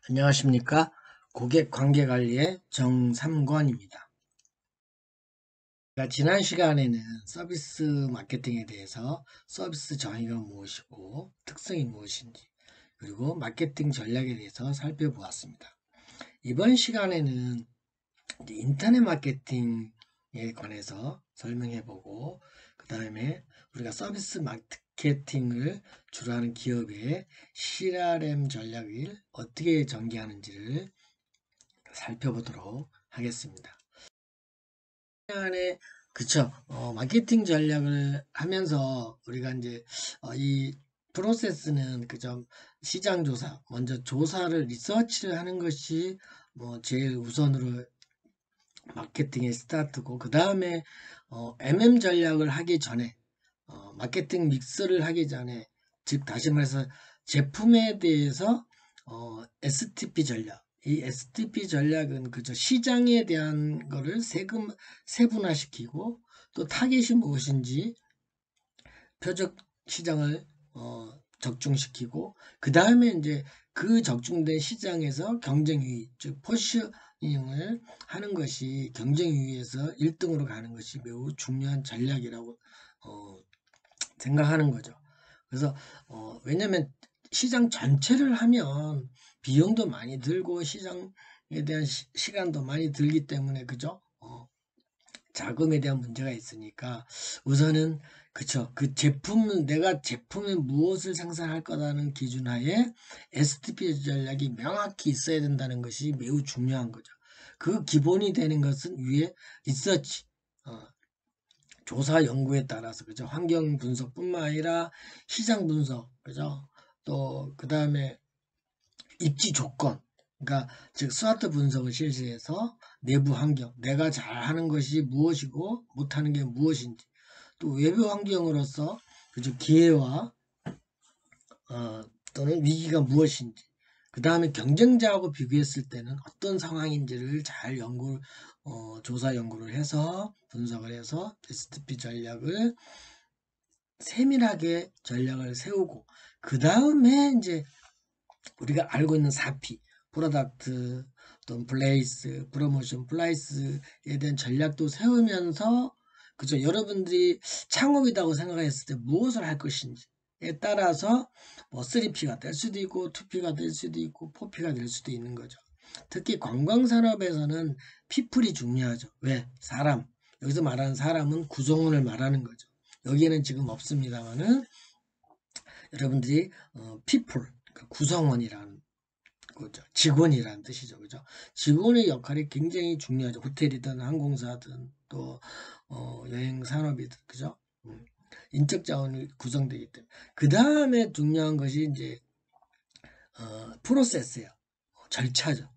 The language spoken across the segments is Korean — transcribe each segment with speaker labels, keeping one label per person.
Speaker 1: 안녕하십니까. 고객관계관리의 정삼권입니다. 지난 시간에는 서비스 마케팅에 대해서 서비스 정의가 무엇이고 특성이 무엇인지 그리고 마케팅 전략에 대해서 살펴보았습니다. 이번 시간에는 인터넷 마케팅에 관해서 설명해보고 그 다음에 우리가 서비스 마케팅을 주로 하는 기업의 CRM 전략을 어떻게 전개하는지를 살펴보도록 하겠습니다. 시간에 그쵸. 마케팅 전략을 하면서 우리가 이제 이 프로세스는 그죠. 시장 조사, 먼저 조사를 리서치를 하는 것이 뭐 제일 우선으로 마케팅의 스타트고 그 다음에 MM 전략을 하기 전에 마케팅 믹스를 하기 전에 즉 다시 말해서 제품에 대해서 STP 전략 이 STP 전략은 그저 시장에 대한 거를 세분화시키고 또 타겟이 무엇인지 표적 시장을 적중시키고 그 다음에 이제 그 적중된 시장에서 경쟁위 즉 포지셔닝을 하는 것이 경쟁위에서 1등으로 가는 것이 매우 중요한 전략이라고 생각하는 거죠. 그래서 왜냐하면 시장 전체를 하면 비용도 많이 들고 시장에 대한 시간도 많이 들기 때문에 그죠? 자금에 대한 문제가 있으니까 우선은 그쵸 그 제품은 내가 제품에 무엇을 생산할 거라는 기준하에 STP 전략이 명확히 있어야 된다는 것이 매우 중요한 거죠. 그 기본이 되는 것은 위에 리서치 조사 연구에 따라서 그죠 환경 분석뿐만 아니라 시장 분석 그죠 또 그 다음에 입지 조건 그러니까 즉 스와트 분석을 실시해서 내부 환경 내가 잘하는 것이 무엇이고 못하는 게 무엇인지 또 외부 환경으로서 그죠 기회와 또는 위기가 무엇인지 그 다음에 경쟁자하고 비교했을 때는 어떤 상황인지를 잘 조사 연구를 해서 분석을 해서 STP 전략을 세밀하게 전략을 세우고 그 다음에 이제 우리가 알고 있는 4P 프로덕트 또 플레이스 프로모션 플라이스에 대한 전략도 세우면서 그죠 여러분들이 창업이라고 생각했을 때 무엇을 할 것인지에 따라서 뭐 3P가 될 수도 있고 2P가 될 수도 있고 4P가 될 수도 있는 거죠. 특히 관광산업에서는 피플이 중요하죠. 왜? 사람. 여기서 말하는 사람은 구성원을 말하는 거죠. 여기에는 지금 없습니다만은 여러분들이 people 그러니까 구성원이라는 거죠. 직원이라는 뜻이죠. 그죠? 직원의 역할이 굉장히 중요하죠. 호텔이든 항공사든 또 여행 산업이든 그죠? 인적 자원이 구성되기 때문에 그 다음에 중요한 것이 이제 프로세스예요. 절차죠.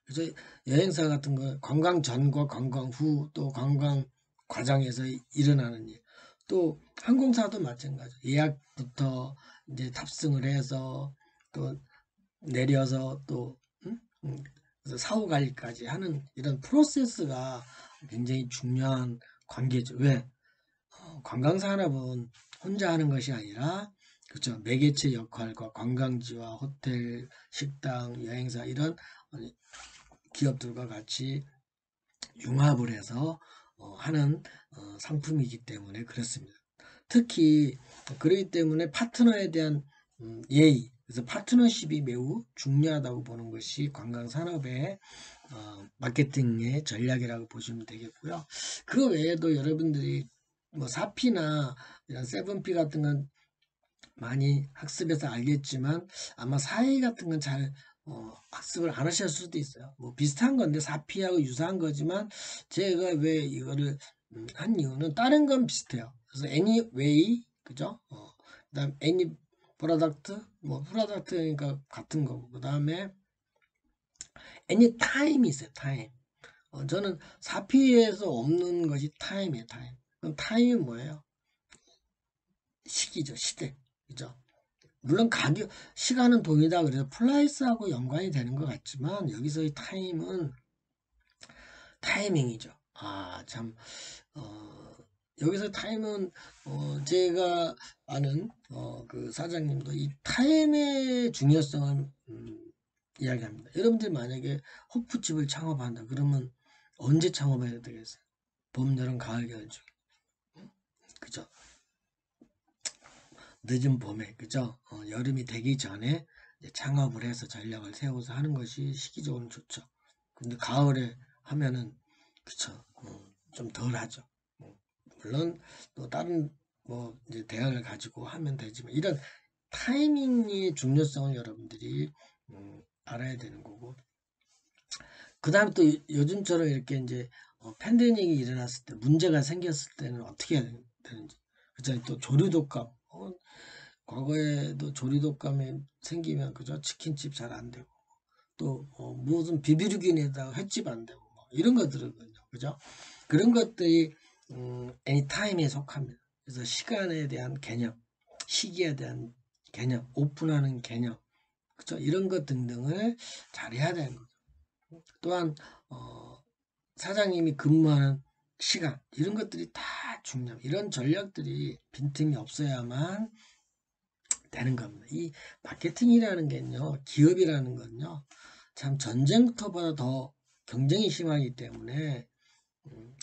Speaker 1: 그래서 여행사 같은 거 관광 전과 관광 후 또 관광 과정에서 일어나는 일. 또 항공사도 마찬가지. 예약부터 이제 탑승을 해서 또 내려서 또 그래서 사후 관리까지 하는 이런 프로세스가 굉장히 중요한 관계죠. 왜? 관광산업은 혼자 하는 것이 아니라 그렇죠. 매개체 역할과 관광지와 호텔, 식당, 여행사 이런 기업들과 같이 융합을 해서 하는 상품이기 때문에 그렇습니다. 특히 그렇기 때문에 파트너에 대한 예의 그래서 파트너십이 매우 중요하다고 보는 것이 관광산업의 마케팅의 전략이라고 보시면 되겠고요. 그 외에도 여러분들이 뭐 4P나 이런 7P 같은 건 많이 학습해서 알겠지만 아마 4A 같은 건 잘 학습을 안 하실 수도 있어요. 뭐 비슷한 건데 4P하고 유사한 거지만 제가 왜 이거를 한 이유는 다른 건 비슷해요. 그래서 anyway 그죠? 그다음 any product 뭐 프로덕트니까 같은 거고 그 다음에 any time이 있어요. time. 저는 4P에서 없는 것이 time이에요. time. 그럼 time이 뭐예요? 시기죠. 시대. 그죠? 물론 가격, 시간은 동이다 그래서 플라이스하고 연관이 되는 것 같지만 여기서의 타임은 타이밍이죠. 참, 여기서 타임은 제가 아는 그 사장님도 이 타임의 중요성을 이야기합니다. 여러분들이 만약에 호프집을 창업한다 그러면 언제 창업해야 되겠어요? 봄, 여름, 가을, 겨울 중에. 그죠? 늦은 봄에, 그죠? 여름이 되기 전에 이제 창업을 해서 전략을 세워서 하는 것이 시기적으로 좋죠. 근데 가을에 하면은, 그쵸? 좀 덜 하죠. 물론 또 다른 뭐 이제 대안을 가지고 하면 되지만 이런 타이밍의 중요성을 여러분들이 알아야 되는 거고, 그 다음 또 요즘처럼 이렇게 이제 팬데믹이 일어났을 때 문제가 생겼을 때는 어떻게 해야 되는지, 그죠? 또 조류독감, 과거에도 조류독감이 생기면 그죠? 치킨집 잘 안 되고, 또 무슨 비비루균에다가 횟집 안 되고 뭐 이런 것들은요, 그죠? 그런 것들이 애니타임에 속합니다. 그래서 시간에 대한 개념, 시기에 대한 개념, 오픈하는 개념, 그죠? 이런 것 등등을 잘해야 되는 거죠. 또한 사장님이 근무하는 시간, 이런 것들이 다 중요합니다. 이런 전략들이 빈틈이 없어야만 되는 겁니다. 이 마케팅이라는 게요, 기업이라는 건요, 참 전쟁터보다 더 경쟁이 심하기 때문에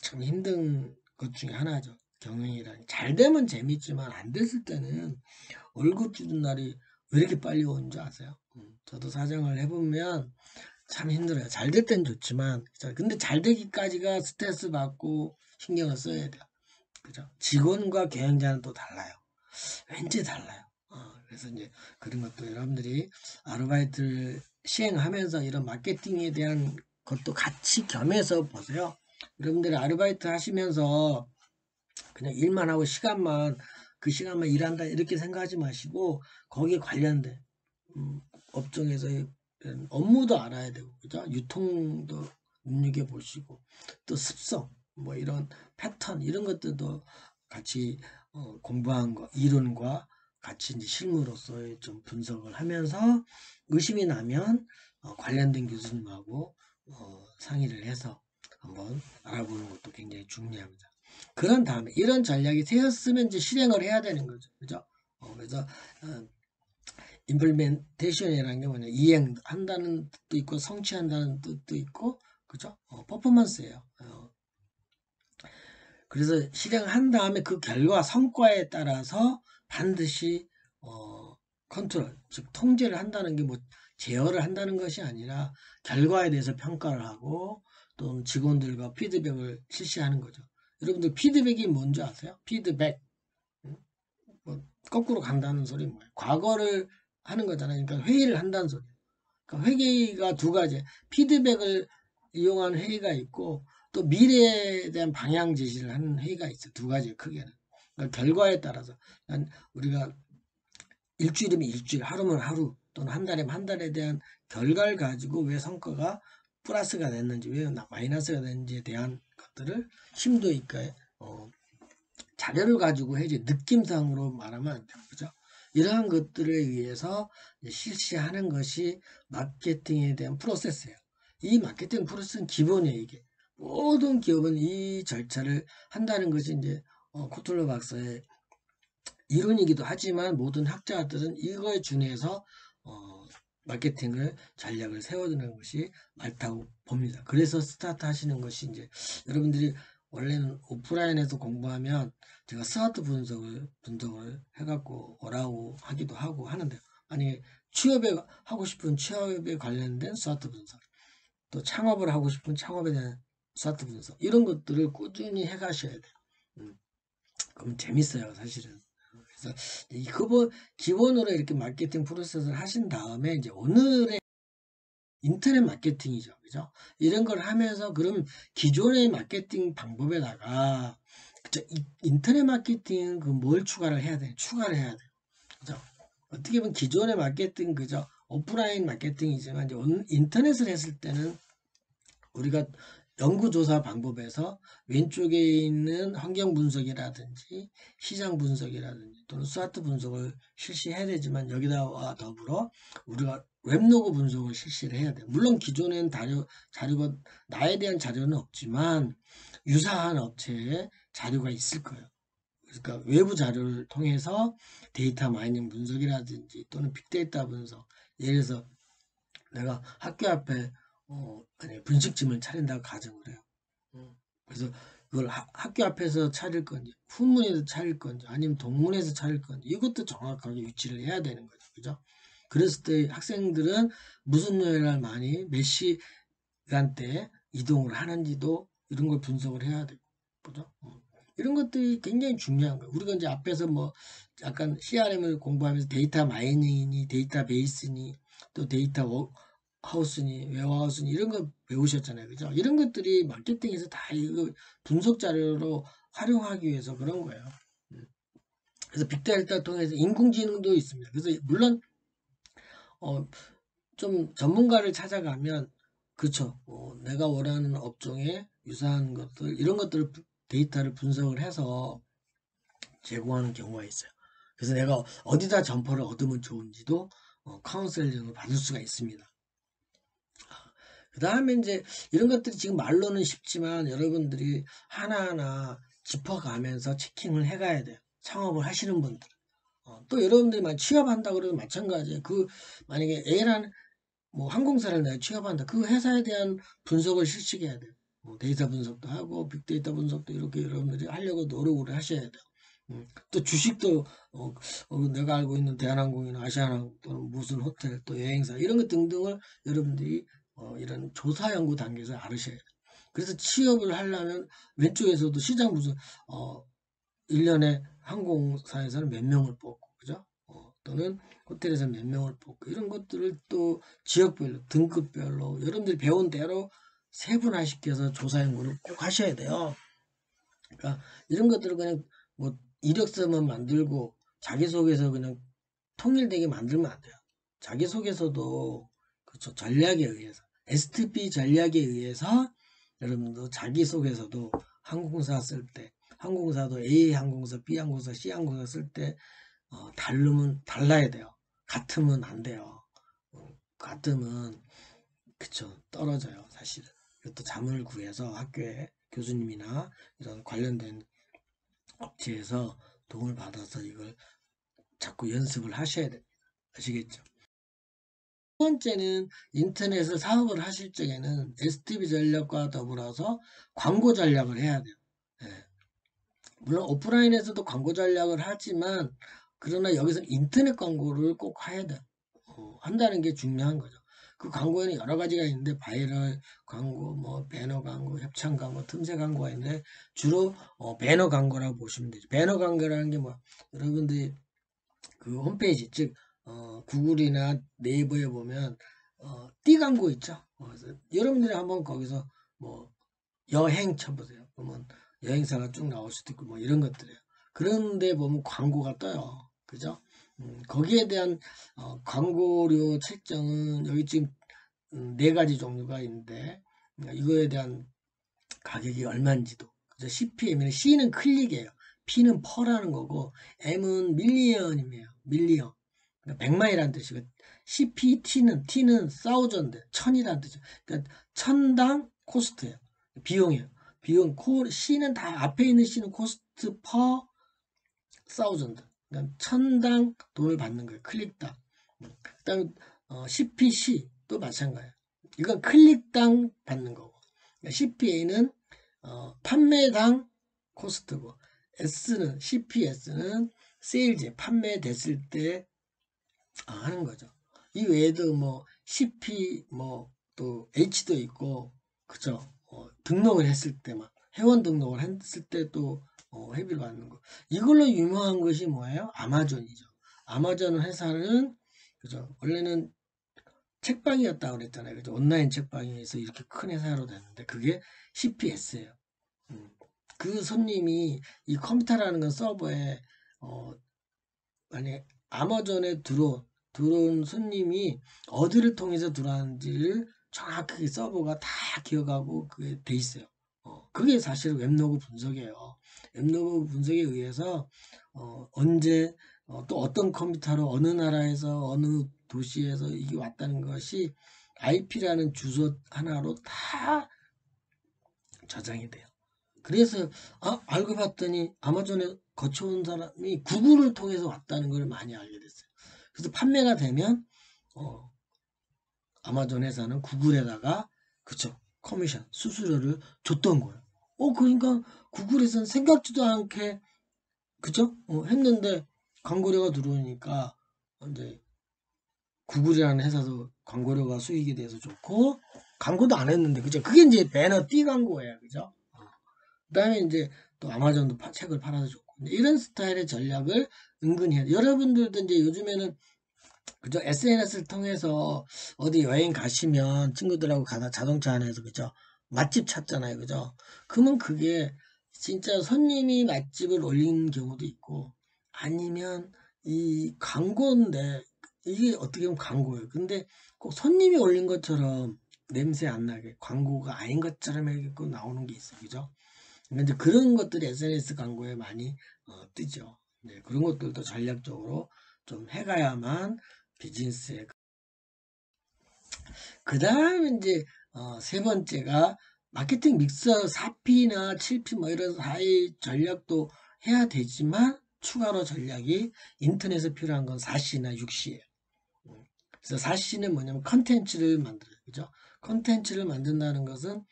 Speaker 1: 참 힘든 것 중에 하나죠. 경영이라는. 잘 되면 재밌지만 안 됐을 때는 월급 주는 날이 왜 이렇게 빨리 오는 줄 아세요? 저도 사장을 해보면 참 힘들어요. 잘 될 땐 좋지만, 근데 잘 되기까지가 스트레스 받고 신경을 써야 돼요. 그죠? 직원과 경영자는 또 달라요. 왠지 달라요. 그래서 이제 그런 것도 여러분들이 아르바이트를 시행하면서 이런 마케팅에 대한 것도 같이 겸해서 보세요. 여러분들이 아르바이트 하시면서 그냥 일만 하고 그 시간만 일한다 이렇게 생각하지 마시고 거기에 관련된 업종에서의 업무도 알아야 되고, 그죠? 유통도 눈여겨보시고, 또 습성, 뭐 이런 패턴, 이런 것들도 같이 공부한 거, 이론과 같이 이제 실무로서의 좀 분석을 하면서 의심이 나면 관련된 교수님하고 상의를 해서 한번 알아보는 것도 굉장히 중요합니다. 그런 다음에 이런 전략이 되었으면 이제 실행을 해야 되는 거죠. 그죠? 그래서 임플멘테이션이라는 게 뭐냐, 이행한다는 뜻도 있고 성취한다는 뜻도 있고, 그죠? 퍼포먼스예요. 그래서 실행한 다음에 그 결과 성과에 따라서 반드시 컨트롤, 즉 통제를 한다는 게 뭐 제어를 한다는 것이 아니라 결과에 대해서 평가를 하고 또 직원들과 피드백을 실시하는 거죠. 여러분들 피드백이 뭔지 아세요? 피드백. 뭐 거꾸로 간다는 소리 뭐예요? 과거를 하는 거잖아요. 그러니까 회의를 한다는 소리. 그러니까 회의가 두 가지. 피드백을 이용한 회의가 있고 또 미래에 대한 방향 제시를 하는 회의가 있어요. 두 가지 크게는. 그러니까 결과에 따라서 우리가 일주일이면 일주일, 하루면 하루 또는 한 달이면 한 달에 대한 결과를 가지고 왜 성과가 플러스가 됐는지 왜 마이너스가 됐는지에 대한 것들을 심도 있게 자료를 가지고 해야지 느낌상으로 말하면 안 돼요. 그죠? 이러한 것들에 의해서 실시하는 것이 마케팅에 대한 프로세스예요. 이 마케팅 프로세스는 기본이에요, 이게. 모든 기업은 이 절차를 한다는 것이 이제 코틀러 박사의 이론이기도 하지만 모든 학자들은 이거에 준해서 마케팅을 전략을 세워두는 것이 맞다고 봅니다. 그래서 스타트 하시는 것이 이제 여러분들이 원래는 오프라인에서 공부하면 제가 스타트 분석을 해갖고 오라고 하기도 하고 하는데, 만약에 취업에 하고 싶은 취업에 관련된 스타트 분석, 또 창업을 하고 싶은 창업에 대한 스타트 분석, 이런 것들을 꾸준히 해가셔야 돼요. 그럼 재밌어요, 사실은. 그래서 기본으로 이렇게 마케팅 프로세스를 하신 다음에 이제 오늘의 인터넷 마케팅이죠. 그죠? 이런 걸 하면서 그럼 기존의 마케팅 방법에다가 그죠? 인터넷 마케팅은 그 뭘 추가를 해야 돼? 추가를 해야 돼요. 그죠? 어떻게 보면 기존의 마케팅 그죠? 오프라인 마케팅이지만 이제 인터넷을 했을 때는 우리가 연구조사 방법에서 왼쪽에 있는 환경 분석이라든지 시장 분석이라든지 또는 스와트 분석을 실시해야 되지만 여기다와 더불어 우리가 웹로그 분석을 실시를 해야 돼요. 물론 기존엔 자료가 나에 대한 자료는 없지만 유사한 업체의 자료가 있을 거예요. 그러니까 외부 자료를 통해서 데이터 마이닝 분석이라든지 또는 빅데이터 분석, 예를 들어서 내가 학교 앞에 아니 분식집을 차린다고 가정을 해요. 그래서 그걸 학교 앞에서 차릴 건지 후문에서 차릴 건지 아니면 동문에서 차릴 건지 이것도 정확하게 위치를 해야 되는 거죠. 그죠? 그랬을 때 학생들은 무슨 요일날 많이 몇 시간대에 이동을 하는지도 이런 걸 분석을 해야 되고 그죠? 이런 것들이 굉장히 중요한 거예요. 우리가 이제 앞에서 뭐 약간 CRM을 공부하면서 데이터 마이닝이니 데이터베이스니 또 데이터 하우스니 웨어하우스니 이런 거 배우셨잖아요. 그죠? 이런 것들이 마케팅에서 다 이거 분석 자료로 활용하기 위해서 그런 거예요. 그래서 빅데이터 통해서 인공지능도 있습니다. 그래서 물론 좀 전문가를 찾아가면 그렇죠. 내가 원하는 업종에 유사한 것들 이런 것들을 데이터를 분석을 해서 제공하는 경우가 있어요. 그래서 내가 어디다 점포를 얻으면 좋은지도 카운셀링을 받을 수가 있습니다. 그 다음에 이제 이런 것들이 지금 말로는 쉽지만 여러분들이 하나하나 짚어가면서 체킹을 해가야 돼요. 창업을 하시는 분들. 또 여러분들이 만 취업한다 그러면 마찬가지예요. 만약에 A라는 뭐 항공사를 내가 취업한다. 그 회사에 대한 분석을 실시해야 돼요. 데이터 분석도 하고 빅데이터 분석도 이렇게 여러분들이 하려고 노력을 하셔야 돼요. 또 주식도 내가 알고 있는 대한항공이나 아시아나항공 또는 무슨 호텔 또 여행사 이런 것 등등을 여러분들이 이런 조사 연구 단계에서 알으셔야 돼요. 그래서 취업을 하려면 왼쪽에서도 시장 무슨 1년에 항공사에서는 몇 명을 뽑고 그죠? 또는 호텔에서 몇 명을 뽑고 이런 것들을 또 지역별로 등급별로 여러분들이 배운 대로 세분화시켜서 조사 연구를 꼭 하셔야 돼요. 그러니까 이런 것들을 그냥 뭐 이력서만 만들고 자기소개서 그냥 통일되게 만들면 안 돼요. 자기소개서도 그렇죠. 전략에 의해서 STP 전략에 의해서 여러분도 자기소개서도 항공사 쓸 때 항공사도 A 항공사, B 항공사, C 항공사 쓸 때 다르면 달라야 돼요. 같으면 안 돼요. 같으면 그쵸 떨어져요 사실은. 이것도 자문을 구해서 학교에 교수님이나 이런 관련된 업체에서 도움을 받아서 이걸 자꾸 연습을 하셔야 됩니다. 아시겠죠? 두 번째는 인터넷을 사업을 하실 적에는 STB 전략과 더불어서 광고 전략을 해야 돼요. 예. 물론 오프라인에서도 광고 전략을 하지만 그러나 여기서 인터넷 광고를 꼭 해야 돼요. 한다는 게 중요한 거죠. 그 광고에는 여러 가지가 있는데 바이럴 광고, 뭐 배너 광고, 협찬 광고, 틈새 광고가 있는데 주로 배너 광고라고 보시면 되죠. 배너 광고라는 게 뭐 여러분들이 그 홈페이지 즉 구글이나 네이버에 보면 띠 광고 있죠. 그래서 여러분들이 한번 거기서 뭐 여행 쳐보세요. 그러면 여행사가 쭉 나올 수도 있고 뭐 이런 것들이에요. 그런데 보면 광고가 떠요. 그죠? 거기에 대한 광고료 책정은 여기 지금 네 가지 종류가 있는데 이거에 대한 가격이 얼마인지도 그죠? CPM은 C는 클릭이에요. P는 퍼라는 거고 M은 밀리언이에요. 밀리언. 그러니까 100만이라는 뜻이고 T는 사우전드, 천이라는 뜻이에요. 그러니까 천당 코스트예요. 비용이에요. 비용 C는 다 앞에 있는 C는 코스트 퍼 사우전드. 그러니까 천당 돈을 받는 거예요. 클릭당. 그다음에 CPC도 마찬가지예요. 이건 클릭당 받는 거고. 그러니까 CPA는 판매당 코스트고 CPS는 세일즈 판매됐을 때 하는 거죠. 이 외에도 뭐 CP 뭐 또 H도 있고 그죠. 등록을 했을 때만 회원 등록을 했을 때 또 회비를 받는 거. 이걸로 유명한 것이 뭐예요? 아마존이죠. 아마존 회사는 그죠. 원래는 책방이었다고 그랬잖아요. 그죠? 온라인 책방에서 이렇게 큰 회사로 됐는데 그게 CPS예요. 그 손님이 이 컴퓨터라는 건 서버에 만약 아마존에 들어온 손님이 어디를 통해서 들어왔는지를 정확하게 서버가 다 기억하고 그게 돼 있어요. 그게 사실 웹로그 분석이에요. 웹로그 분석에 의해서 언제 또 어떤 컴퓨터로 어느 나라에서 어느 도시에서 이게 왔다는 것이 IP라는 주소 하나로 다 저장이 돼요. 그래서 알고 봤더니 아마존에 거쳐온 사람이 구글을 통해서 왔다는 걸 많이 알게 됐어요. 그래서 판매가 되면 아마존 회사는 구글에다가 그쵸 커미션 수수료를 줬던 거예요. 그러니까 구글에서는 생각지도 않게 그죠? 했는데 광고료가 들어오니까 이제 구글이라는 회사도 광고료가 수익이 돼서 좋고 광고도 안 했는데 그죠? 그게 이제 배너 띄 광고예요, 그죠? 그다음에 이제 또 아마존도 책을 팔아서 좋고 이런 스타일의 전략을 은근히 해요. 여러분들도 이제 요즘에는 그죠? SNS를 통해서 어디 여행 가시면 친구들하고 가다 자동차 안에서 그죠? 맛집 찾잖아요, 그죠? 그러면 그게 진짜 손님이 맛집을 올린 경우도 있고 아니면 이 광고인데 이게 어떻게 보면 광고예요. 근데 꼭 손님이 올린 것처럼 냄새 안 나게 광고가 아닌 것처럼 해갖고 나오는 게 있어요, 그죠? 근데 그런 것들이 SNS 광고에 많이 뜨죠. 네, 그런 것들도 전략적으로 좀 해가야만 비즈니스에 그 다음에 이제 세 번째가 마케팅 믹서 4P나 7P 뭐 이런 4의 전략도 해야 되지만 추가로 전략이 인터넷에 필요한 건 4C나 6C예요. 그래서 4C는 뭐냐면 컨텐츠를 만들어요. 그죠? 컨텐츠를 만든다는 것은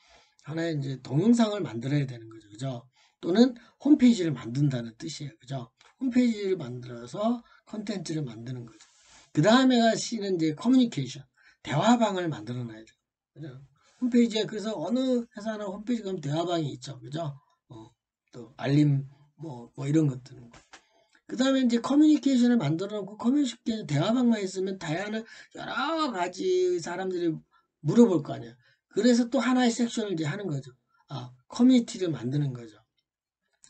Speaker 1: 하나의 이제 동영상을 만들어야 되는 거죠. 그죠? 또는 홈페이지를 만든다는 뜻이에요. 그죠? 홈페이지를 만들어서 컨텐츠를 만드는 거죠. 그 다음에가 C는 이제 커뮤니케이션. 대화방을 만들어 놔야 돼요. 그죠? 홈페이지에 그래서 어느 회사나 홈페이지 가면 대화방이 있죠. 그죠? 또 알림 뭐 이런 것들은. 그 다음에 이제 커뮤니케이션을 만들어 놓고 커뮤니케이션 대화방만 있으면 다양한 여러 가지 사람들이 물어볼 거 아니야. 그래서 또 하나의 섹션을 이제 하는 거죠. 커뮤니티를 만드는 거죠.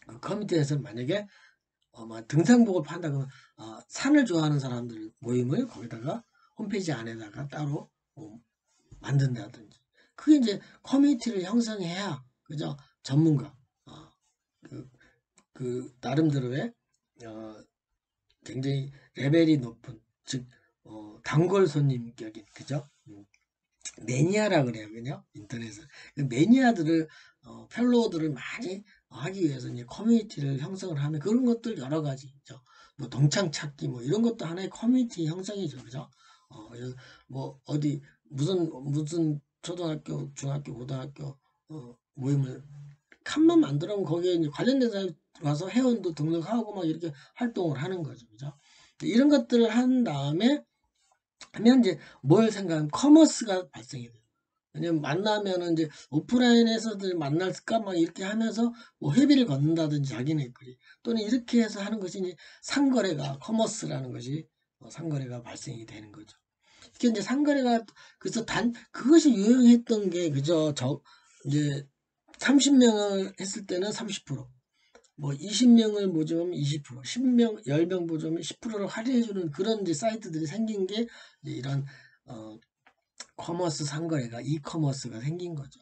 Speaker 1: 그 커뮤니티에서 만약에 뭐 등산복을 판다 그러면 산을 좋아하는 사람들 모임을 거기다가 홈페이지 안에다가 따로 만든다든지 그게 이제 커뮤니티를 형성해야 그죠 전문가 그, 그 나름대로의 굉장히 레벨이 높은 즉 단골 손님격인 그죠 매니아라 그래요 그냥 인터넷은 그 매니아들을 팔로워들을 많이 하기 위해서 이제 커뮤니티를 형성을 하면 그런 것들 여러 가지 있죠. 뭐 동창 찾기 뭐 이런 것도 하나의 커뮤니티 형성이죠, 그죠? 뭐 어디 무슨 초등학교, 중학교, 고등학교 모임을 칸만 만들어면 거기에 이제 관련된 사람이 와서 회원도 등록하고 막 이렇게 활동을 하는 거죠, 그죠? 이런 것들을 한 다음에 하면 이제 뭘 생각하면 커머스가 발생이 돼요. 왜냐면 만나면은 이제 오프라인에서들 만날까 막 이렇게 하면서 뭐 회비를 걷는다든지 자기네끼리 또는 이렇게 해서 하는 것이 이제 상거래가 커머스라는 것이 상거래가 발생이 되는 거죠. 이게 이제 상거래가 그래서 그것이 유행했던 게 그저 이제 30명을 했을 때는 30%, 뭐 20명을 모집하면 20%, 10명, 10명 모집하면 10%를 할인해주는 그런 이제 사이트들이 생긴 게 이제 이런 커머스 상거래가 이커머스가 생긴 거죠.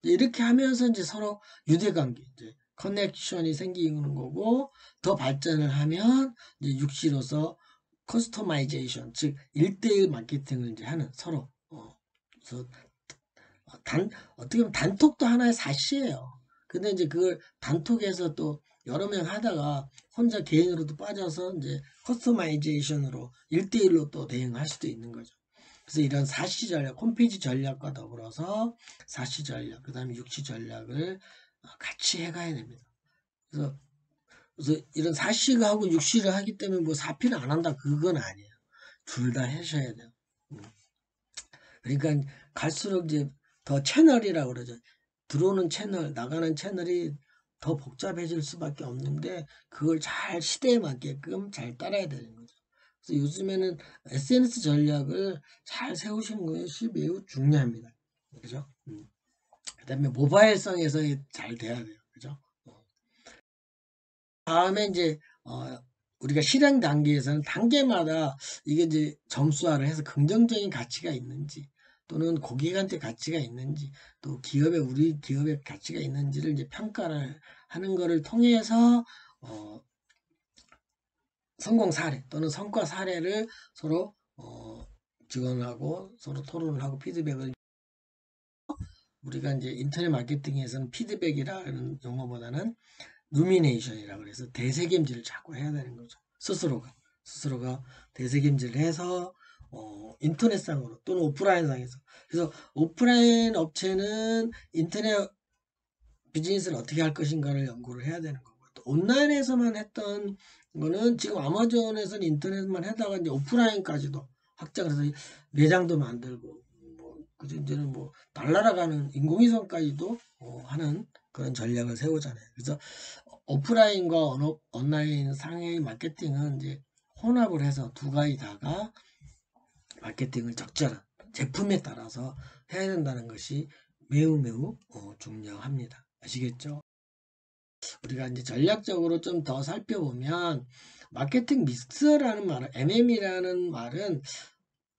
Speaker 1: 이렇게 하면서 이제 서로 유대관계, 이제 커넥션이 생기는 거고 더 발전을 하면 이제 육시로서 커스터마이제이션, 즉 1대1 마케팅을 이제 하는 서로 그래서 어떻게 보면 단톡도 하나의 사시예요. 근데 이제 그걸 단톡에서 또 여러 명 하다가 혼자 개인으로도 빠져서 이제 커스터마이제이션으로 1대1로 또 대응할 수도 있는 거죠. 그래서 이런 사시 전략, 홈페이지 전략과 더불어서 사시 전략, 그 다음에 육시 전략을 같이 해가야 됩니다. 그래서 이런 사시가 하고 육시를 하기 때문에 뭐 사피를 안 한다 그건 아니에요. 둘 다 하셔야 돼요. 그러니까 갈수록 이제 더 채널이라고 그러죠. 들어오는 채널, 나가는 채널이 더 복잡해질 수밖에 없는데 그걸 잘 시대에 맞게끔 잘 따라야 되는 거죠. 그래서 요즘에는 SNS 전략을 잘 세우시는 것이 매우 중요합니다. 그죠? 그 다음에 모바일성에서 잘 돼야 돼요. 그죠? 다음에 이제, 우리가 실행 단계에서는 단계마다 이게 이제 점수화를 해서 긍정적인 가치가 있는지 또는 고객한테 가치가 있는지 또 우리 기업에 가치가 있는지를 이제 평가를 하는 거를 통해서 성공 사례 또는 성과 사례를 서로 직원하고 서로 토론을 하고 피드백을 우리가 이제 인터넷 마케팅에서는 피드백이라는 용어보다는 루미네이션이라고 그래서 대세김질을 자꾸 해야 되는 거죠. 스스로가 대세김질을 해서 인터넷상으로 또는 오프라인상에서. 그래서 오프라인 업체는 인터넷 비즈니스를 어떻게 할 것인가를 연구를 해야 되는 거고, 또 온라인에서만 했던 거는 지금 아마존에서는 인터넷만 하다가 이제 오프라인까지도 확장을 해서 매장도 만들고, 그죠? 이제는 날라가는 인공위성까지도 하는 그런 전략을 세우잖아요. 그래서 오프라인과 온라인 상의 마케팅은 이제 혼합을 해서 두 가지 다가 마케팅을 적절한 제품에 따라서 해야 된다는 것이 매우 매우 중요합니다. 아시겠죠? 우리가 이제 전략적으로 좀 더 살펴보면 마케팅 믹스라는 말은 MM이라는 말은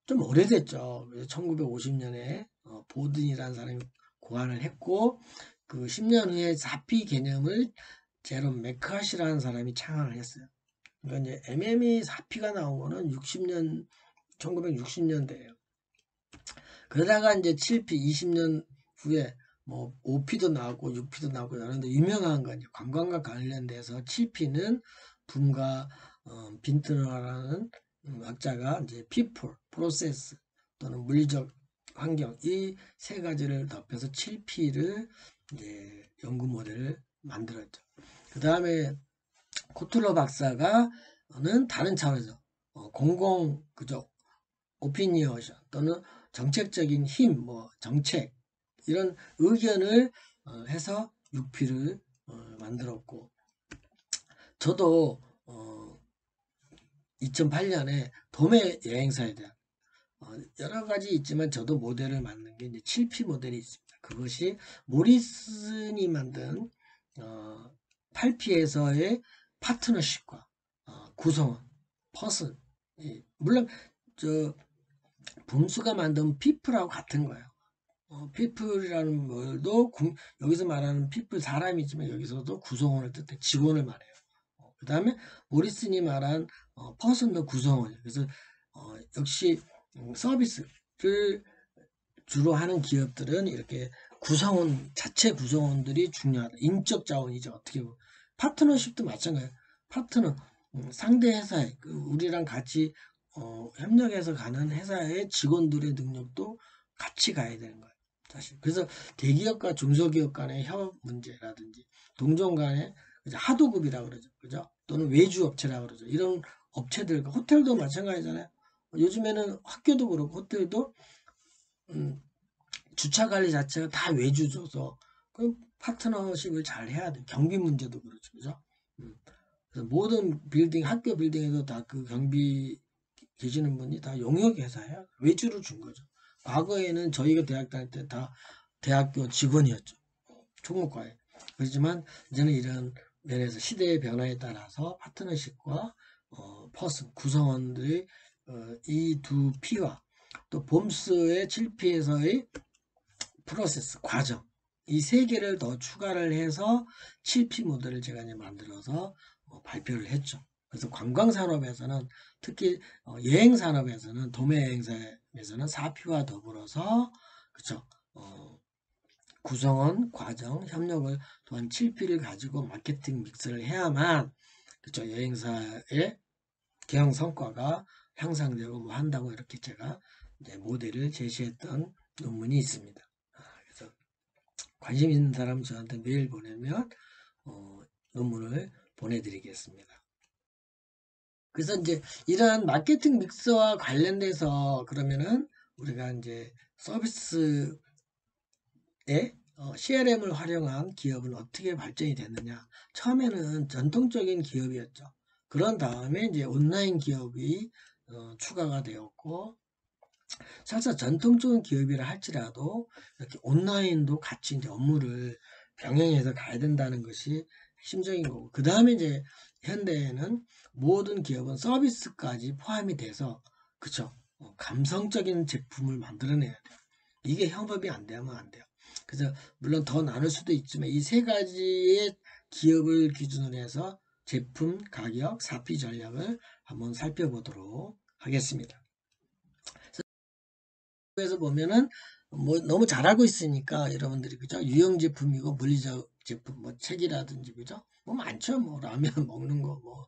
Speaker 1: 좀 오래됐죠. 1950년에 보든이라는 사람이 고안을 했고 그 10년 후에 4P 개념을 제롬 맥카시라는 사람이 창안을 했어요. 그러니까 이제 MM이 4P가 나온 거는 1960년대예요. 그러다가 이제 7P 20년 후에 5P도 나오고 6P도 나오고 여러분들 유명한 건 관광과 관련돼서 7P는 붐과 빈트너라는 학자가 이제 people, process 또는 물리적 환경 이 세 가지를 덮여서 7P를 이제 연구 모델을 만들었죠. 그 다음에 코틀러 박사가는 다른 차원에서 공공 그죠 오피니언 또는 정책적인 힘, 정책 이런 의견을 해서 6P를 만들었고 저도 2008년에 도매 여행사에 대한 여러 가지 있지만 저도 모델을 만든 게 이제 7P 모델이 있습니다. 그것이 모리슨이 만든 8P에서의 파트너십과 구성원, 퍼슨 물론 저 붐수가 만든 피플하고 같은 거예요. 피플이라는 말도 여기서 말하는 피플 사람이지만 여기서도 구성원을 뜻해 직원을 말해요. 그 다음에 모리슨이 말한 퍼슨도 구성원이에요. 그래서 역시 서비스를 주로 하는 기업들은 이렇게 구성원 자체 구성원들이 중요하다. 인적 자원이죠. 어떻게 보면 파트너십도 마찬가지예요. 파트너 상대 회사에 우리랑 같이 협력해서 가는 회사의 직원들의 능력도 같이 가야 되는 거예요. 사실 그래서 대기업과 중소기업 간의 협업 문제라든지 동종 간의 하도급이라고 그러죠. 그죠? 또는 외주업체라고 그러죠. 이런 업체들과 호텔도 마찬가지잖아요. 요즘에는 학교도 그렇고 호텔도 주차 관리 자체가 다 외주줘서 그 파트너십을 잘 해야 돼. 경비 문제도 그렇죠. 그죠? 그래서 모든 빌딩, 학교 빌딩에도 다 그 경비 계시는 분이 다 용역 회사예요. 외주를 준 거죠. 과거에는 저희가 대학 다닐 때 다 대학교 직원이었죠. 총무과에. 그렇지만 이제는 이런 면에서 시대의 변화에 따라서 파트너십과 퍼슨, 구성원들이 이 두 P와 또 봄스의 7P에서의 프로세스, 과정 이 세 개를 더 추가를 해서 7P 모델을 제가 이제 만들어서 발표를 했죠. 그래서 관광산업에서는 특히 여행산업에서는 도매여행사에서는 4P와 더불어서 그쵸 구성원, 과정, 협력을 또한 7P를 가지고 마케팅 믹스를 해야만 그쵸 여행사의 경영 성과가 향상되고 한다고 이렇게 제가 모델을 제시했던 논문이 있습니다. 그래서 관심 있는 사람 저한테 메일 보내면 논문을 보내드리겠습니다. 그래서 이제 이러한 마케팅 믹스와 관련돼서 그러면은 우리가 이제 서비스에 CRM을 활용한 기업은 어떻게 발전이 됐느냐? 처음에는 전통적인 기업이었죠. 그런 다음에 이제 온라인 기업이 추가가 되었고 설사 전통적인 기업이라 할지라도 이렇게 온라인도 같이 이제 업무를 병행해서 가야 된다는 것이 핵심적인 거고 그 다음에 이제 현대에는 모든 기업은 서비스까지 포함이 돼서 그쵸 감성적인 제품을 만들어내야 돼요. 이게 협업이 안 되면 안 돼요. 그래서 물론 더 나눌 수도 있지만 이 세 가지의 기업을 기준으로 해서 제품, 가격, 사피 전략을 한번 살펴보도록 하겠습니다. 그래서 보면은 너무 잘 알고 있으니까 여러분들이 그죠 유형 제품이고 물리적 제품 책이라든지 그죠 많죠 라면 먹는 거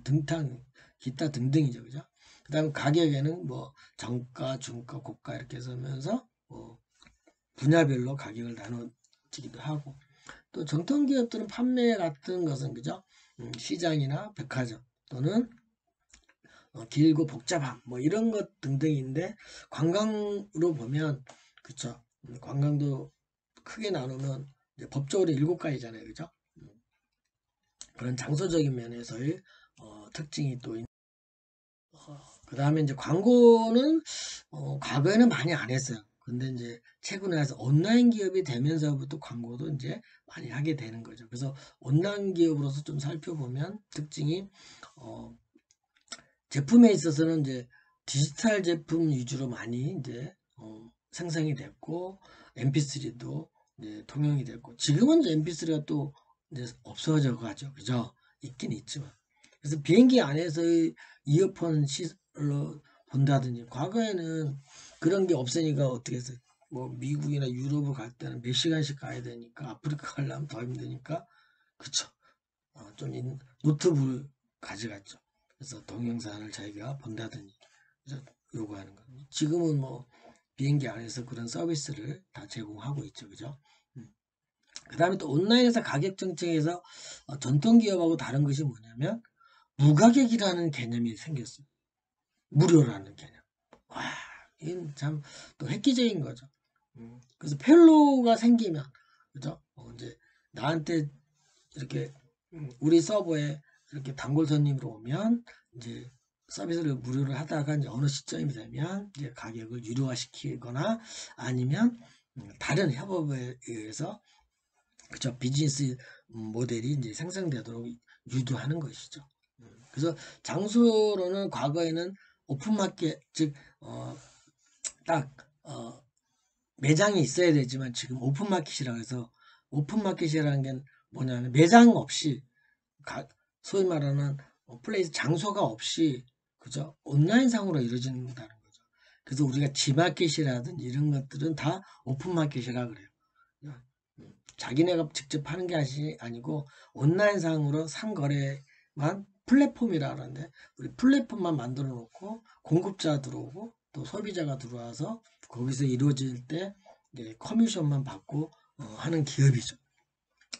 Speaker 1: 등탕 기타 등등이죠 그죠 그다음 가격에는 뭐 정가, 중가, 고가 이렇게 서면서 뭐 분야별로 가격을 나눠지기도 하고 또 정통 기업들은 판매 같은 것은 그죠? 시장이나 백화점 또는 길고 복잡함 뭐 이런 것 등등인데 관광으로 보면 그쵸? 관광도 크게 나누면 이제 법적으로 7가지잖아요, 그죠? 그런 장소적인 면에서의 특징이 또 그 다음에 이제 광고는 과거에는 많이 안 했어요. 근데 이제 최근에 와서 온라인 기업이 되면서부터 광고도 이제 많이 하게 되는 거죠. 그래서 온라인 기업으로서 좀 살펴보면 특징이 어, 제품에 있어서는 이제 디지털 제품 위주로 많이 이제 생성이 됐고 MP3도 이제 통용이 됐고 지금은 이제 MP3가 또 이제 없어져 가죠. 그죠? 있긴 있지만. 그래서 비행기 안에서의 이어폰 시로 본다든지 과거에는 그런 게 없으니까 어떻게 해서 뭐 미국이나 유럽을 갈 때는 몇 시간씩 가야 되니까 아프리카 가려면 더 힘드니까 그쵸. 좀 노트북을 가져갔죠. 그래서 동영상을 자기가 본다든지 그래서 요구하는 거. 지금은 뭐 비행기 안에서 그런 서비스를 다 제공하고 있죠. 그죠? 그 다음에 또 온라인에서 가격 정책에서 전통 기업하고 다른 것이 뭐냐면 무가격이라는 개념이 생겼어요. 무료라는 개념. 와, 이건 참 또 획기적인 거죠. 그래서 펠로가 생기면 그죠? 이제 나한테 이렇게 우리 서버에 이렇게 단골 손님으로 오면 이제 서비스를 무료로 하다가 이제 어느 시점이 되면 이제 가격을 유료화시키거나 아니면 다른 협업에 의해서 그죠 비즈니스 모델이 이제 생성되도록 유도하는 것이죠. 그래서 장소로는 과거에는 오픈마켓 즉딱 매장이 있어야 되지만 지금 오픈마켓이라고 해서 오픈마켓이라는 게 뭐냐면 매장 없이 소위 말하는 플레이스 장소가 없이 그죠 온라인상으로 이루어진다는 거죠. 그래서 우리가 지마켓이라든지 이런 것들은 다 오픈마켓이라 그래요. 자기네가 직접 하는 게 아니고 온라인상으로 상거래만 플랫폼이라 그러는데 우리 플랫폼만 만들어 놓고 공급자 들어오고 또 소비자가 들어와서 거기서 이루어질 때 커미션만 받고 하는 기업이죠.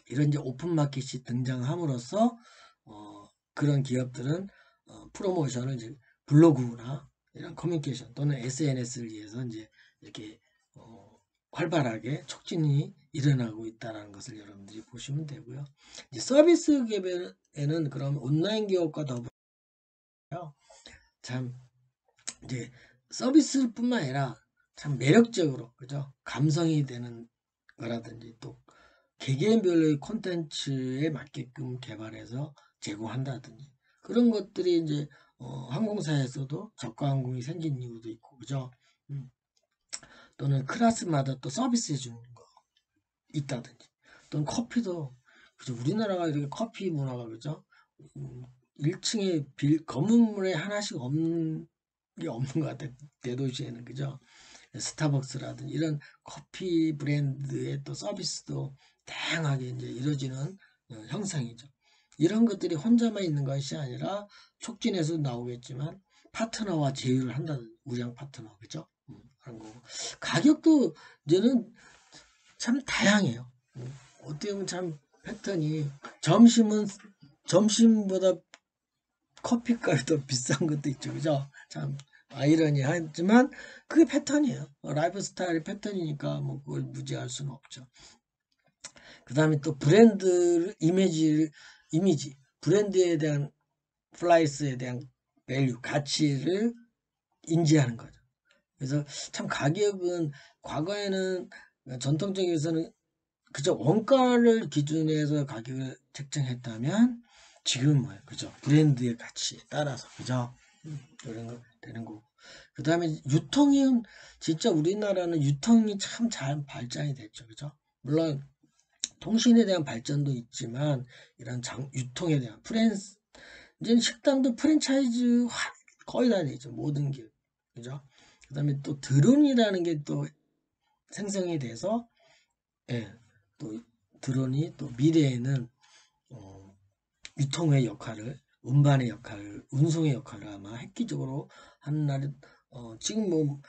Speaker 1: 이런 이제 오픈마켓이 등장함으로써 그런 기업들은 프로모션을 이제 블로그나 이런 커뮤니케이션 또는 SNS를 위해서 이제 이렇게 활발하게 촉진이 일어나고 있다는 것을 여러분들이 보시면 되고요. 이제 서비스 기업에는 그럼 온라인 기업과 더불어 참 이제 서비스뿐만 아니라 참 매력적으로 그죠 감성이 되는 거라든지 또 개개인별로의 콘텐츠에 맞게끔 개발해서 제공한다든지 그런 것들이 이제 항공사에서도 저가 항공이 생긴 이유도 있고 그죠 또는 클래스마다 또 서비스해 주는 거 있다든지 또는 커피도 그죠 우리나라가 이렇게 커피 문화가 그죠 1층에 건물에 하나씩 없는 게 없는 것 같아요 대도시에는 그죠 스타벅스라든지 이런 커피 브랜드의 또 서비스도 다양하게 이제 이루어지는 형상이죠. 이런 것들이 혼자만 있는 것이 아니라 촉진해서 나오겠지만 파트너와 제휴를 한다는 우량 파트너 그죠? 그런 거고 가격도 이제는 참 다양해요. 어떻게 보면 참 패턴이 점심보다 커피값이 더 비싼 것도 있죠, 그죠? 참 아이러니하지만 그게 패턴이에요. 라이프 스타일의 패턴이니까 뭐 그걸 무지할 수는 없죠. 그 다음에 또 브랜드 이미지, 브랜드에 대한 플라이스에 대한 밸류, 가치를 인지하는 거죠. 그래서 참 가격은 과거에는 전통적에서는 그저 원가를 기준해서 가격을 책정했다면 지금은 뭐예요? 그죠? 브랜드의 가치에 따라서 그죠? 이런 거 되는 거고. 그 다음에 유통이 진짜 우리나라는 유통이 참 잘 발전이 됐죠. 그죠? 물론 통신에 대한 발전도 있지만 이런 유통에 대한 이제 식당도 프랜차이즈 거의 다 되죠. 모든 게. 그죠? 그 다음에 또 드론이라는 게 또 생성이 돼서 예, 또 드론이 또 미래에는 유통의 역할을 운반의 역할을, 운송의 역할을 아마 획기적으로 하는 날이 지금 뭐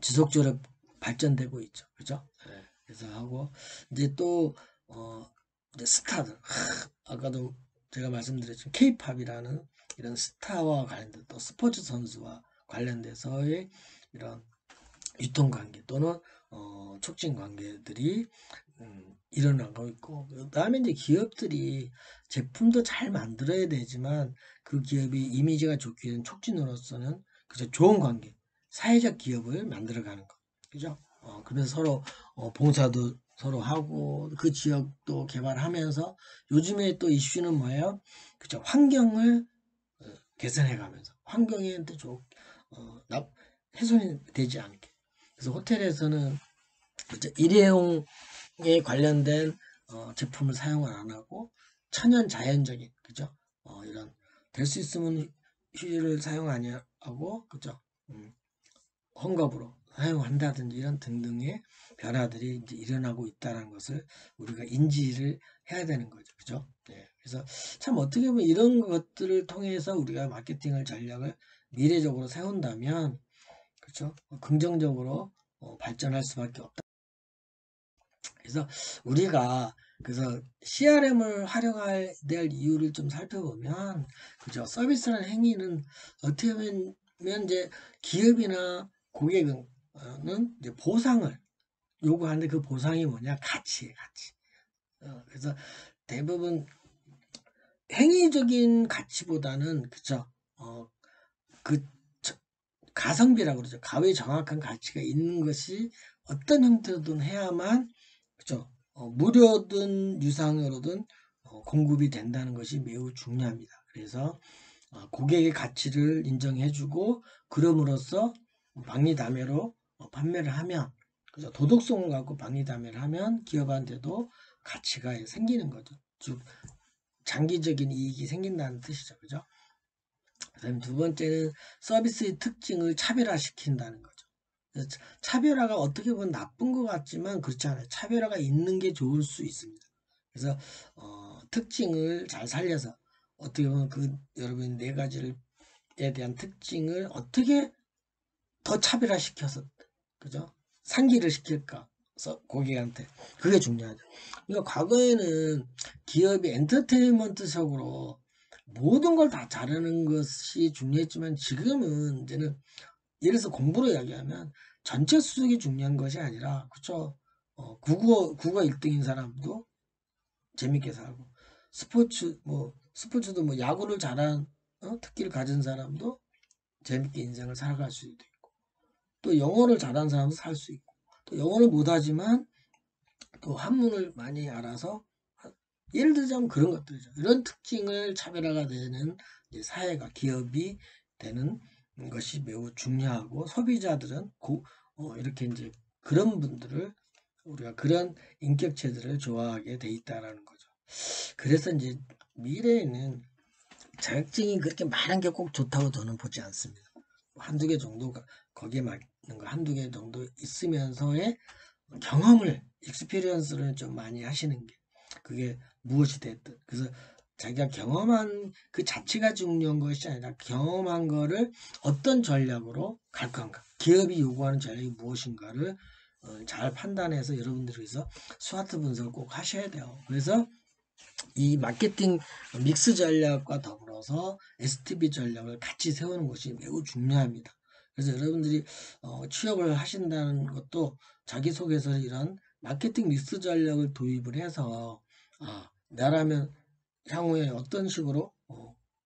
Speaker 1: 지속적으로 발전되고 있죠. 그죠? 예. 그래서 하고 이제 또 이제 스타들, 아까도 제가 말씀드렸지만 K-팝이라는 이런 스타와 관련된 또 스포츠 선수와 관련돼서의 이런 유통관계 또는 촉진 관계들이 일어나고 있고, 그다음에 이제 기업들이 제품도 잘 만들어야 되지만 그 기업이 이미지가 좋기 위한 촉진으로서는 그저 좋은 관계, 사회적 기업을 만들어가는 거, 그죠? 그래서 서로 봉사도 서로 하고 그 지역도 개발하면서 요즘에 또 이슈는 뭐예요? 그죠? 환경을 개선해가면서 환경한테 훼손이 되지 않게. 그래서 호텔에서는 그죠? 일회용에 관련된 제품을 사용을 안 하고 천연 자연적인 그죠? 이런 될 수 있으면 휴지를 사용 안 하고 그죠? 헝겊으로 사용한다든지 이런 등등의 변화들이 이제 일어나고 있다는 것을 우리가 인지를 해야 되는 거죠. 그죠? 예. 그래서 참 어떻게 보면 이런 것들을 통해서 우리가 마케팅을 전략을 미래적으로 세운다면 그렇죠? 긍정적으로 발전할 수밖에 없다. 그래서 우리가 그래서 CRM을 활용할 될 이유를 좀 살펴보면 그죠? 서비스라는 행위는 어떻게 보면 이제 기업이나 고객은 이제 보상을 요구하는데 그 보상이 뭐냐? 가치에 가치. 그래서 대부분 행위적인 가치보다는 그죠? 그 가성비라고 그러죠. 가외 정확한 가치가 있는 것이 어떤 형태로든 해야만 그죠? 무료든 유상으로든 공급이 된다는 것이 매우 중요합니다. 그래서 고객의 가치를 인정해주고 그럼으로써 박리담회로 판매를 하면 그죠? 도덕성을 갖고 박리담회를 하면 기업한테도 가치가 생기는 거죠. 즉 장기적인 이익이 생긴다는 뜻이죠. 그죠? 그다음 두 번째는 서비스의 특징을 차별화시킨다는 거죠. 차별화가 어떻게 보면 나쁜 것 같지만 그렇지 않아요. 차별화가 있는 게 좋을 수 있습니다. 그래서 특징을 잘 살려서 어떻게 보면 그 여러분 네 가지에 대한 특징을 어떻게 더 차별화시켜서 그죠? 상기를 시킬까? 고객한테 그게 중요하죠. 그러니까 과거에는 기업이 엔터테인먼트적으로 모든 걸 다 잘하는 것이 중요했지만 지금은 이제는 예를 들어서 공부로 이야기하면 전체 수석이 중요한 것이 아니라 그쵸? 국어 1등인 사람도 재밌게 살고 스포츠도 뭐 야구를 잘한 특기를 가진 사람도 재밌게 인생을 살아갈 수도 있고 또 영어를 잘하는 사람도 살 수 있고 또 영어를 못하지만 또 한문을 많이 알아서 예를 들자면 그런 것들이죠. 이런 특징을 차별화가 되는 사회가 기업이 되는 것이 매우 중요하고 소비자들은 이렇게 이제 그런 분들을 우리가 그런 인격체들을 좋아하게 돼 있다라는 거죠. 그래서 이제 미래에는 자격증이 그렇게 많은 게 꼭 좋다고 저는 보지 않습니다. 한두 개 정도가 거기에 맞는 거 한두 개 정도 있으면서의 경험을 익스피리언스를 좀 많이 하시는 게 그게 무엇이 됐든 그래서 자기가 경험한 그 자체가 중요한 것이 아니라 경험한 거를 어떤 전략으로 갈 건가 기업이 요구하는 전략이 무엇인가를 잘 판단해서 여러분들께서 스와트 분석을 꼭 하셔야 돼요. 그래서 이 마케팅 믹스 전략과 더불어서 STB 전략을 같이 세우는 것이 매우 중요합니다. 그래서 여러분들이 취업을 하신다는 것도 자기소개서 이런 마케팅 믹스 전략을 도입을 해서 나라면 향후에 어떤 식으로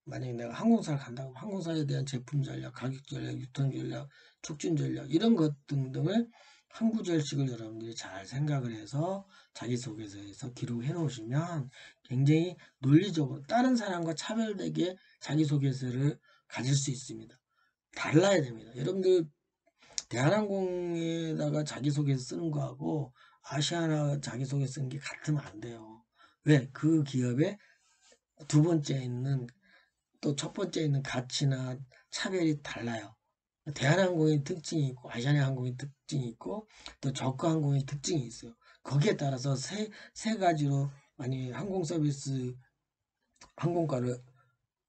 Speaker 1: 만약에 내가 항공사를 간다고 항공사에 대한 제품 전략, 가격 전략, 유통 전략, 촉진 전략 이런 것 등등을 한 구절씩을 여러분들이 잘 생각을 해서 자기소개서에서 기록해 놓으시면 굉장히 논리적으로 다른 사람과 차별되게 자기소개서를 가질 수 있습니다. 달라야 됩니다. 여러분들 대한항공에다가 자기소개서 쓰는 거하고 아시아나 자기소개 쓰는 게 같으면 안 돼요. 왜? 그 기업의 두 번째 있는 또 첫 번째 있는 가치나 차별이 달라요. 대한항공의 특징이 있고 아시아나항공의 특징이 있고 또 저가항공의 특징이 있어요. 거기에 따라서 세 가지로 많이 항공 서비스 항공가를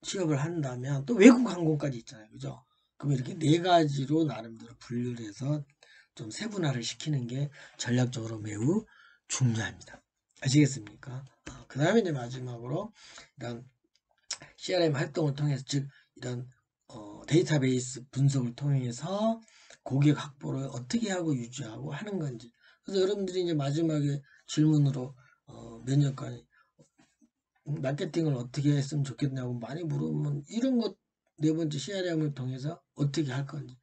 Speaker 1: 취업을 한다면 또 외국 항공까지 있잖아요. 그죠? 그럼 이렇게 네 가지로 나름대로 분류를 해서 좀 세분화를 시키는 게 전략적으로 매우 중요합니다. 아시겠습니까? 그 다음에 이제 마지막으로 이런 CRM 활동을 통해서 즉 이런 데이터베이스 분석을 통해서 고객 확보를 어떻게 하고 유지하고 하는 건지. 그래서 여러분들이 이제 마지막에 질문으로 몇 년간 마케팅을 어떻게 했으면 좋겠냐고 많이 물으면 이런 것 네 번째 CRM을 통해서 어떻게 할 건지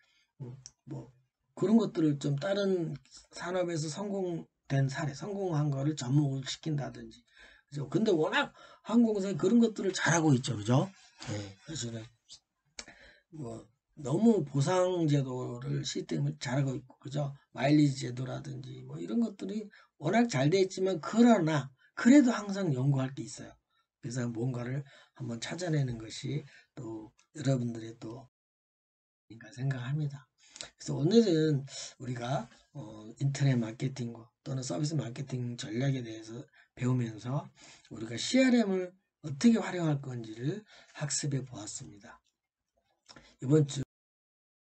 Speaker 1: 뭐 그런 것들을 좀 다른 산업에서 성공된 사례, 성공한 거를 접목을 시킨다든지. 그죠? 근데 워낙 항공사에 그런 것들을 잘하고 있죠, 그죠? 네, 사실은 뭐 너무 보상 제도를 시스템을 잘하고 있고, 그죠? 마일리지 제도라든지 뭐 이런 것들이 워낙 잘 돼 있지만 그러나 그래도 항상 연구할 게 있어요. 그래서 뭔가를 한번 찾아내는 것이 또 여러분들의 또 생각합니다. 그래서 오늘은 우리가 인터넷 마케팅 또는 서비스 마케팅 전략에 대해서 배우면서 우리가 CRM을 어떻게 활용할 건지를 학습해 보았습니다. 이번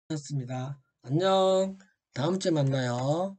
Speaker 1: 주였습니다. 안녕. 다음 주에 만나요.